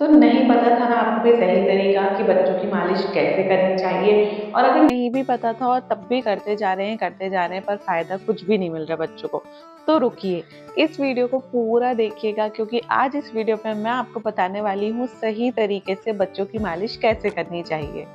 तो नहीं पता था ना आपको भी सही तरीका कि बच्चों की मालिश कैसे करनी चाहिए, और अगर नहीं भी पता था और तब भी करते जा रहे हैं पर फ़ायदा कुछ भी नहीं मिल रहा बच्चों को, तो रुकिए, इस वीडियो को पूरा देखिएगा क्योंकि आज इस वीडियो पे मैं आपको बताने वाली हूँ सही तरीके से बच्चों की मालिश कैसे करनी चाहिए।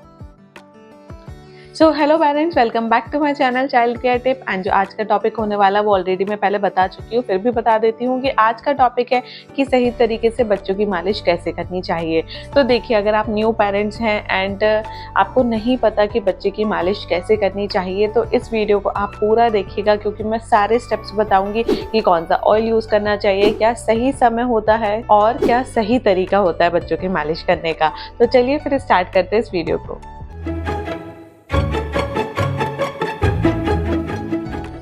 So hello parents, welcome back to my channel child care tip. And जो आज का टॉपिक होने वाला वो ऑलरेडी मैं पहले बता चुकी हूँ, फिर भी बता देती हूँ कि आज का टॉपिक है कि सही तरीके से बच्चों की मालिश कैसे करनी चाहिए। तो देखिए, अगर आप न्यू पेरेंट्स हैं एंड आपको नहीं पता कि बच्चे की मालिश कैसे करनी चाहिए तो इस वीडियो को आप पूरा देखिएगा क्योंकि मैं सारे स्टेप्स बताऊंगी कि कौन सा ऑयल यूज़ करना चाहिए, क्या सही समय होता है और क्या सही तरीका होता है बच्चों की मालिश करने का। तो चलिए फिर स्टार्ट करते हैं इस वीडियो को।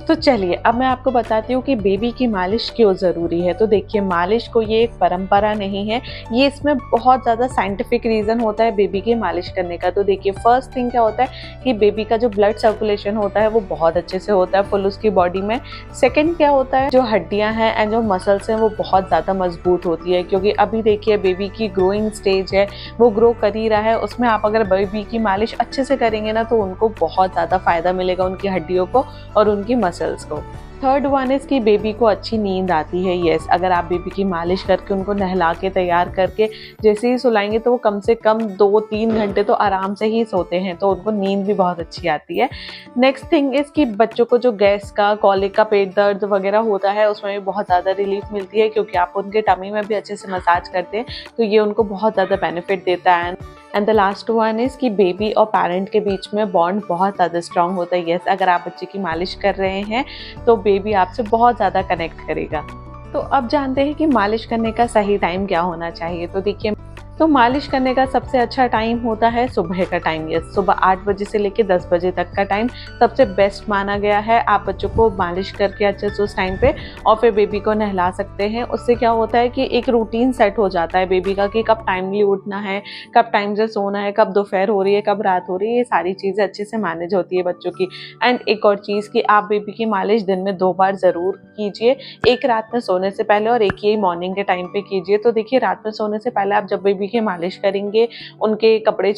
तो चलिए अब मैं आपको बताती हूँ कि बेबी की मालिश क्यों ज़रूरी है। तो देखिए, मालिश को ये एक परंपरा नहीं है, ये इसमें बहुत ज़्यादा साइंटिफिक रीज़न होता है बेबी की मालिश करने का। तो देखिए, फर्स्ट थिंग क्या होता है कि बेबी का जो ब्लड सर्कुलेशन होता है वो बहुत अच्छे से होता है फुल उसकी बॉडी में। सेकेंड क्या होता है, जो हड्डियाँ हैं एंड जो मसल्स हैं वो बहुत ज़्यादा मजबूत होती है क्योंकि अभी देखिए बेबी की ग्रोइंग स्टेज है, वो ग्रो कर ही रहा है, उसमें आप अगर बेबी की मालिश अच्छे से करेंगे ना तो उनको बहुत ज़्यादा फ़ायदा मिलेगा, उनकी हड्डियों को और उनकी मसल्स को। थर्ड वन इज़ कि बेबी को अच्छी नींद आती है। येस, अगर आप बेबी की मालिश करके उनको नहला के तैयार करके जैसे ही सुलाएंगे तो वो कम से कम 2-3 घंटे तो आराम से ही सोते हैं, तो उनको नींद भी बहुत अच्छी आती है। नेक्स्ट थिंग इज़ कि बच्चों को जो गैस का, कॉलिक का, पेट दर्द वगैरह होता है उसमें भी बहुत ज़्यादा रिलीफ मिलती है क्योंकि आप उनके टमी में भी अच्छे से मसाज करते हैं, तो ये उनको बहुत ज़्यादा बेनिफिट देता है। And the last one is कि बेबी और पेरेंट के बीच में बॉन्ड बहुत ज़्यादा स्ट्रांग होता है। येस, अगर आप बच्चे की मालिश कर रहे हैं तो बेबी आपसे बहुत ज़्यादा कनेक्ट करेगा। तो अब जानते हैं कि मालिश करने का सही टाइम क्या होना चाहिए। तो देखिए, तो मालिश करने का सबसे अच्छा टाइम होता है सुबह का टाइम। यस, सुबह 8 बजे से लेकर 10 बजे तक का टाइम सबसे बेस्ट माना गया है। आप बच्चों को मालिश करके अच्छे से उस टाइम पे और फिर बेबी को नहला सकते हैं। उससे क्या होता है कि एक रूटीन सेट हो जाता है बेबी का कि कब टाइमली उठना है, कब टाइम से सोना है, कब दोपहर हो रही है, कब रात हो रही है, ये सारी चीज़ें अच्छे से मैनेज होती है बच्चों की। एंड एक और चीज़ कि आप बेबी की मालिश दिन में 2 बार ज़रूर कीजिए, एक रात में सोने से पहले और एक यही मॉर्निंग के टाइम पे कीजिए। तो देखिए, रात में सोने से पहले आप जब बेबी की मालिश करेंगे, उनके कपड़े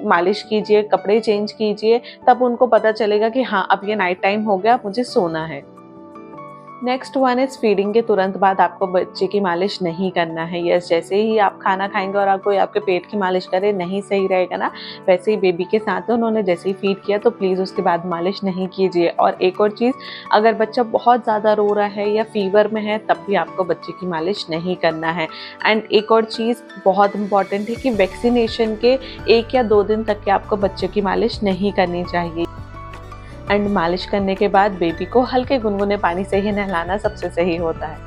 मालिश कीजिए, कपड़े चेंज कीजिए, तब उनको पता चलेगा कि हाँ, अब ये नाइट टाइम हो गया, मुझे सोना है। नेक्स्ट वन इज़ फीडिंग के तुरंत बाद आपको बच्चे की मालिश नहीं करना है। यस, जैसे ही आप खाना खाएंगे और आपको आपके पेट की मालिश करे, नहीं सही रहेगा ना, वैसे ही बेबी के साथ उन्होंने जैसे ही फीड किया तो प्लीज़ उसके बाद मालिश नहीं कीजिए। और एक और चीज़, अगर बच्चा बहुत ज़्यादा रो रहा है या फीवर में है तब भी आपको बच्चे की मालिश नहीं करना है। एंड एक और चीज़ बहुत इंपॉर्टेंट है कि वैक्सीनेशन के 1 या 2 दिन तक के आपको बच्चे की मालिश नहीं करनी चाहिए। एंड मालिश करने के बाद बेबी को हल्के गुनगुने पानी से ही नहलाना सबसे सही होता है।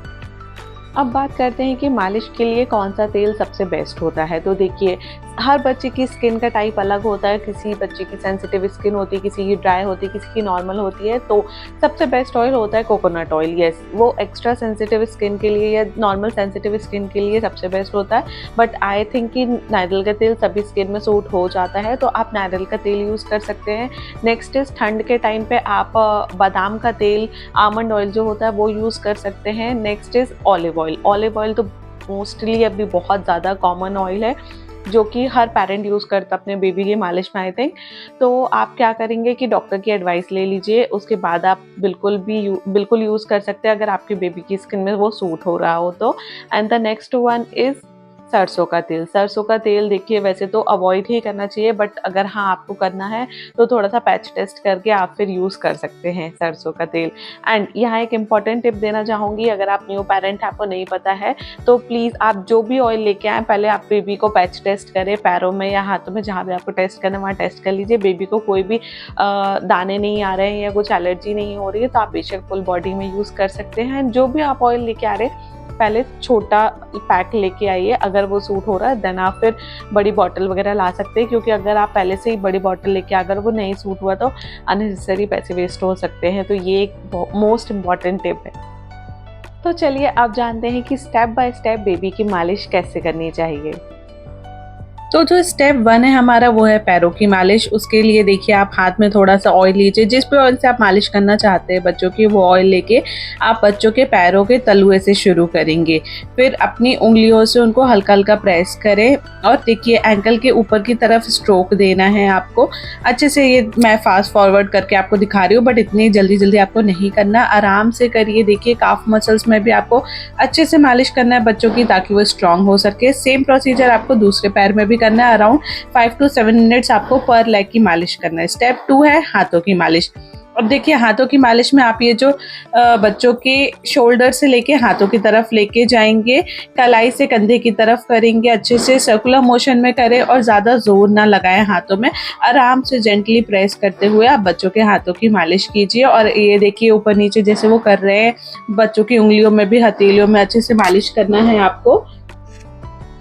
अब बात करते हैं कि मालिश के लिए कौन सा तेल सबसे बेस्ट होता है। तो देखिए, हर बच्चे की स्किन का टाइप अलग होता है, किसी बच्चे की सेंसिटिव स्किन होती है, किसी की ड्राई होती है, किसी की नॉर्मल होती है। तो सबसे बेस्ट ऑयल होता है कोकोनट ऑयल। येस, वो एक्स्ट्रा सेंसिटिव स्किन के लिए या नॉर्मल सेंसिटिव स्किन के लिए सबसे बेस्ट होता है। बट आई थिंक कि नारियल का तेल सभी स्किन में सूट हो जाता है, तो आप नारियल का तेल यूज़ कर सकते हैं। नेक्स्ट इज़ ठंड के टाइम पे आप बादाम का तेल, आमंड ऑयल जो होता है वो यूज़ कर सकते हैं। Next is olive oil. Olive oil तो मोस्टली अभी बहुत ज़्यादा कॉमन ऑयल है जो कि हर पेरेंट यूज़ करता है अपने बेबी की मालिश में, आई थिंक। तो आप क्या करेंगे कि डॉक्टर की एडवाइस ले लीजिए, उसके बाद आप बिल्कुल यूज़ कर सकते हैं अगर आपकी बेबी की स्किन में वो सूट हो रहा हो तो। And the next one is सरसों का तेल। सरसों का तेल देखिए वैसे तो अवॉइड ही करना चाहिए, बट अगर हाँ आपको करना है तो थोड़ा सा पैच टेस्ट करके आप फिर यूज़ कर सकते हैं सरसों का तेल। एंड यहाँ एक इम्पॉर्टेंट टिप देना चाहूँगी, अगर आप न्यू पेरेंट हैं, आपको नहीं पता है, तो प्लीज़ आप जो भी ऑयल लेके आएँ पहले आप बेबी को पैच टेस्ट करें, पैरों में या हाथों में, जहाँ भी आपको टेस्ट करना है वहाँ टेस्ट कर लीजिए। बेबी को कोई भी दाने नहीं आ रहे हैं या कुछ एलर्जी नहीं हो रही है तो आप बेशक फुल बॉडी में यूज़ कर सकते हैं। जो भी आप ऑयल लेके आ रहे हैं पहले छोटा पैक लेके आइए, अगर वो सूट हो रहा है देन आप फिर बड़ी बॉटल वगैरह ला सकते हैं, क्योंकि अगर आप पहले से ही बड़ी बॉटल लेके अगर वो नहीं सूट हुआ तो अननेसेसरी पैसे वेस्ट हो सकते हैं। तो ये एक मोस्ट इम्पॉर्टेंट टिप है। तो चलिए आप जानते हैं कि स्टेप बाय स्टेप बेबी की मालिश कैसे करनी चाहिए। तो जो स्टेप 1 है हमारा वो है पैरों की मालिश। उसके लिए देखिए आप हाथ में थोड़ा-सा ऑयल लीजिए, जिस भी ऑयल से आप मालिश करना चाहते हैं बच्चों की, वो ऑयल लेके आप बच्चों के पैरों के तलुए से शुरू करेंगे। फिर अपनी उँगलियों से उनको हल्का-हल्का प्रेस करें और देखिए एंकल के ऊपर की तरफ स्ट्रोक देना है आपको। अच्छे से, ये मैं फास्ट फॉरवर्ड करके आपको दिखा रही हूँ, बट इतनी जल्दी-जल्दी आपको नहीं करना, आराम से करिए। देखिए काफ मसल्स में भी आपको अच्छे से मालिश करना है बच्चों की, ताकि वो स्ट्रॉन्ग हो सके। सेम प्रोसीजर आपको दूसरे पैर में भी करना है। अराउंड 5 to 7 मिनट्स आपको पर लेग की मालिश करना है। स्टेप 2 है हाथों की मालिश। अब देखिए हाथों की मालिश में आप ये जो बच्चों के शोल्डर से लेके हाथों की तरफ लेके जाएंगे, कलाई से कंधे की तरफ करेंगे, अच्छे से सर्कुलर मोशन में करें और ज़्यादा जोर ना लगाएं हाथों में। आराम से जेंटली प्रेस करते हुए आप बच्चों के हाथों की मालिश कीजिए। और ये देखिए ऊपर नीचे जैसे वो कर रहे हैं, बच्चों की उंगलियों में भी, हथेलियों में अच्छे से मालिश करना है आपको।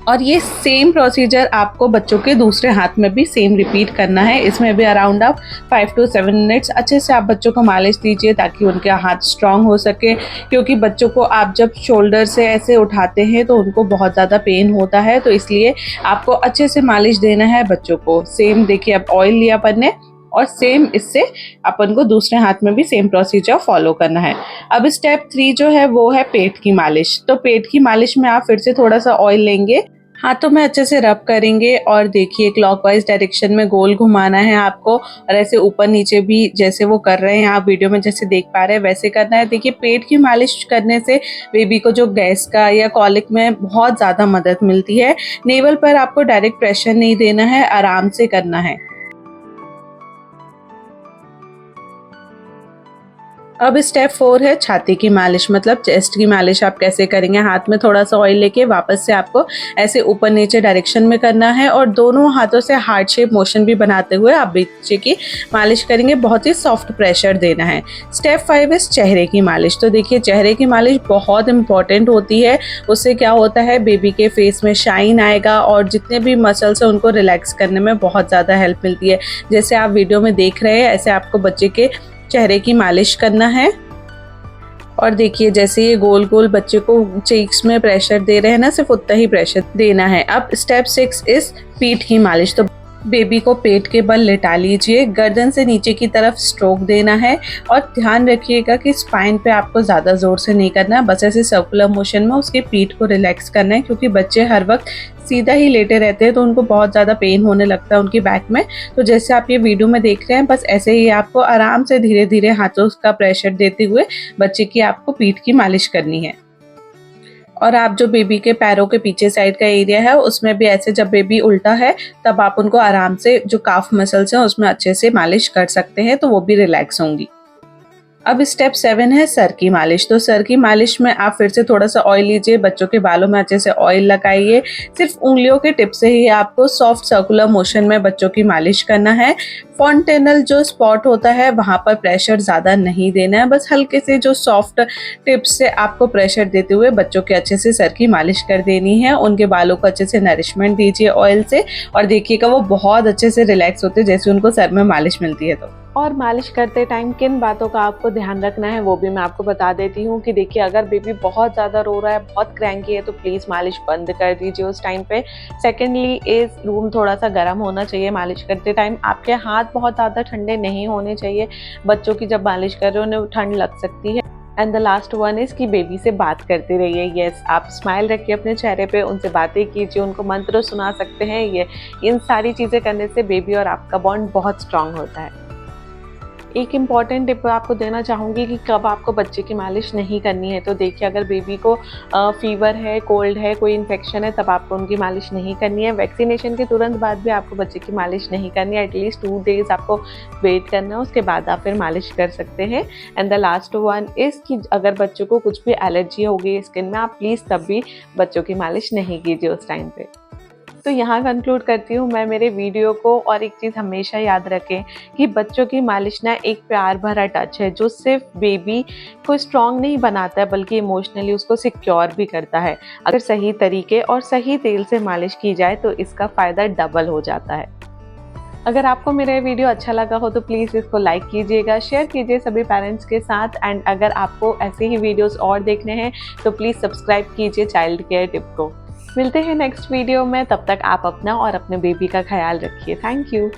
और ये सेम प्रोसीजर आपको बच्चों के दूसरे हाथ में भी सेम रिपीट करना है। इसमें भी अराउंड आप 5 to 7 मिनट्स अच्छे से आप बच्चों को मालिश दीजिए, ताकि उनके हाथ स्ट्रांग हो सके। क्योंकि बच्चों को आप जब शोल्डर से ऐसे उठाते हैं तो उनको बहुत ज़्यादा पेन होता है, तो इसलिए आपको अच्छे से मालिश देना है बच्चों को। सेम देखिए अब ऑयल लिया अपन ने, और सेम इससे अपन को दूसरे हाथ में भी सेम प्रोसीजर फॉलो करना है। अब स्टेप 3 जो है वो है पेट की मालिश। तो पेट की मालिश में आप फिर से थोड़ा सा ऑयल लेंगे, हाथों में अच्छे से रब करेंगे और देखिए क्लॉकवाइज डायरेक्शन में गोल घुमाना है आपको, और ऐसे ऊपर नीचे भी जैसे वो कर रहे हैं आप वीडियो में जैसे देख पा रहे हैं वैसे करना है। देखिए पेट की मालिश करने से बेबी को जो गैस का या कॉलिक में बहुत ज़्यादा मदद मिलती है। नेवल पर आपको डायरेक्ट प्रेशर नहीं देना है, आराम से करना है। अब स्टेप 4 है छाती की मालिश, मतलब चेस्ट की मालिश आप कैसे करेंगे। हाथ में थोड़ा सा ऑयल लेके वापस से आपको ऐसे ऊपर नीचे डायरेक्शन में करना है, और दोनों हाथों से हार्ट शेप मोशन भी बनाते हुए आप बच्चे की मालिश करेंगे। बहुत ही सॉफ्ट प्रेशर देना है। स्टेप 5 है चेहरे की मालिश। तो देखिए चेहरे की मालिश बहुत इंपॉर्टेंट होती है। उससे क्या होता है, बेबी के फेस में शाइन आएगा और जितने भी मसल्स हैं उनको रिलैक्स करने में बहुत ज़्यादा हेल्प मिलती है। जैसे आप वीडियो में देख रहे हैं ऐसे आपको बच्चे के चेहरे की मालिश करना है। और देखिए जैसे ये गोल गोल बच्चे को चीक्स में प्रेशर दे रहे हैं ना, सिर्फ उतना ही प्रेशर देना है। अब स्टेप 6 इस पीठ की मालिश। तो बेबी को पेट के बल लेटा लीजिए, गर्दन से नीचे की तरफ स्ट्रोक देना है, और ध्यान रखिएगा कि स्पाइन पे आपको ज़्यादा ज़ोर से नहीं करना है, बस ऐसे सर्कुलर मोशन में उसके पीठ को रिलैक्स करना है। क्योंकि बच्चे हर वक्त सीधा ही लेटे रहते हैं तो उनको बहुत ज़्यादा पेन होने लगता है उनकी बैक में। तो जैसे आप ये वीडियो में देख रहे हैं बस ऐसे ही आपको आराम से धीरे धीरे हाथों का प्रेशर देते हुए बच्चे की आपको पीठ की मालिश करनी है। और आप जो बेबी के पैरों के पीछे साइड का एरिया है उसमें भी ऐसे, जब बेबी उल्टा है तब आप उनको आराम से जो काफ मसल्स हैं उसमें अच्छे से मालिश कर सकते हैं, तो वो भी रिलैक्स होंगी। अब स्टेप 7 है सर की मालिश। तो सर की मालिश में आप फिर से थोड़ा सा ऑयल लीजिए, बच्चों के बालों में अच्छे से ऑयल लगाइए। सिर्फ उंगलियों के टिप से ही आपको सॉफ्ट सर्कुलर मोशन में बच्चों की मालिश करना है। फॉन्टेनल जो स्पॉट होता है वहाँ पर प्रेशर ज़्यादा नहीं देना है, बस हल्के से जो सॉफ्ट टिप्स से आपको प्रेशर देते हुए बच्चों के अच्छे से सर की मालिश कर देनी है। उनके बालों को अच्छे से नरिशमेंट दीजिए ऑयल से, और देखिएगा वो बहुत अच्छे से रिलैक्स होते हैं जैसे उनको सर में मालिश मिलती है। तो और मालिश करते टाइम किन बातों का आपको ध्यान रखना है वो भी मैं आपको बता देती हूँ कि देखिए अगर बेबी बहुत ज़्यादा रो रहा है, बहुत क्रैंकी है, तो प्लीज़ मालिश बंद कर दीजिए उस टाइम पे। सेकेंडली इज रूम थोड़ा सा गर्म होना चाहिए मालिश करते टाइम। आपके हाथ बहुत ज़्यादा ठंडे नहीं होने चाहिए, बच्चों की जब मालिश कर रहे हो उन्हें ठंड लग सकती है। And the last one is कि बेबी से बात करते रहिए। येस, आप स्माइल रखिए अपने चेहरे पे, उनसे बातें कीजिए, उनको मंत्र सुना सकते हैं। ये इन सारी चीज़ें करने से बेबी और आपका बॉन्ड बहुत स्ट्रांग होता है। एक इम्पॉर्टेंट टिप आपको देना चाहूँगी कि कब आपको बच्चे की मालिश नहीं करनी है। तो देखिए अगर बेबी को फीवर है, कोल्ड है, कोई इन्फेक्शन है, तब आपको उनकी मालिश नहीं करनी है। वैक्सीनेशन के तुरंत बाद भी आपको बच्चे की मालिश नहीं करनी है। एटलीस्ट 2 डेज़ आपको वेट करना है, उसके बाद आप फिर मालिश कर सकते हैं। And the last one is कि अगर बच्चों को कुछ भी एलर्जी हो गई स्किन में, आप प्लीज़ तब भी बच्चों की मालिश नहीं कीजिए उस टाइम पे। तो यहाँ कंक्लूड करती हूँ मैं मेरे वीडियो को। और एक चीज़ हमेशा याद रखें कि बच्चों की मालिश ना एक प्यार भरा टच है जो सिर्फ बेबी को स्ट्रॉन्ग नहीं बनाता है बल्कि इमोशनली उसको सिक्योर भी करता है। अगर सही तरीके और सही तेल से मालिश की जाए तो इसका फ़ायदा डबल हो जाता है। अगर आपको मेरा ये वीडियो अच्छा लगा हो तो प्लीज़ इसको लाइक कीजिएगा, शेयर कीजिए सभी पेरेंट्स के साथ। एंड अगर आपको ऐसे ही वीडियोस और देखने हैं तो प्लीज़ सब्सक्राइब कीजिए चाइल्ड केयर टिप को। मिलते हैं नेक्स्ट वीडियो में, तब तक आप अपना और अपने बेबी का ख्याल रखिए। Thank you.